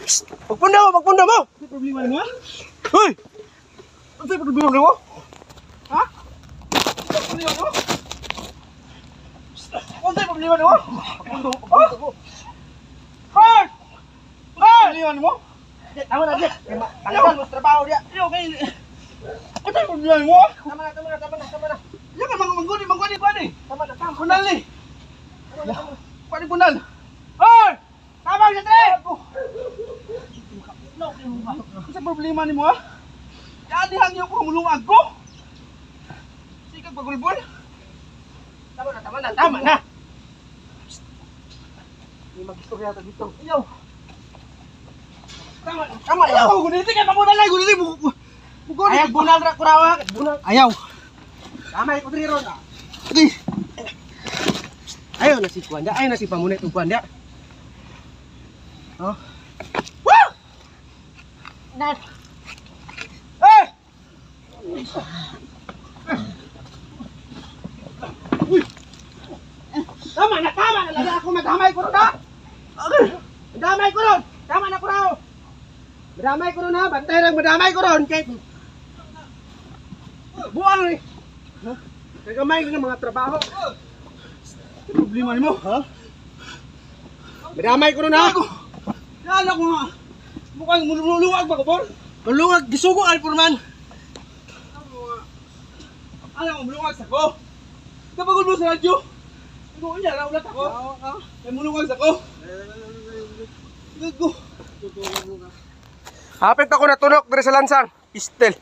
Magpunda mo! Ano problema mo? Hoy! Ano sa'yo problema mo? Ha? Ano problema mo? Ano sa'yo problema mo? Magpunda mo. Hoy! Hoy! Problema mo? Tama na, Jack. Talagang mas trabaho niya. Okay. Ano sa'yo problema mo? Tama na. Yan ka mangguni, pwede. Tama na. Punal ni. Pwede punal. Hoy! Tama siya, Tre! Ano sa problema ni mo, ha? Yaadihan niyo ko mulungag ko. Sikag pagulbol. Tama na. May mag-istorya ito dito. Ayaw. Tama na. Ayaw, guniti kay pamunal na, guniti. Bugoni. Ayaw, bunal ra kurawa. Ayaw. Tama, ipudriro na. Okay. Ayaw na si Kuanda. Ayaw na si Pamunay itong Kuanda. Oh. Woo! Nan. Eh! Uy! Tama na. Lagi ako madamay ko ron, ha? Okay. Madamay ko ron. Tama na ko raw. Madamay ko ron, ha? Bantay lang madamay ko ron. Kay... Buwan eh. Kagamay ko ng mga trabaho. Ano problema ni mo? Ha? Madamay ko ron, ha? Yan ako nga. Mukhang mululuwag ba ko, Bor? Malungag, gisugo, Alpurman. Alam mo, mulungag sa ko. Kapag mo sa radyo, ikaw niya, naulat ako. May mulungag sa ko. Gago. Hapit ako natulog dari sa lansang. Pistel.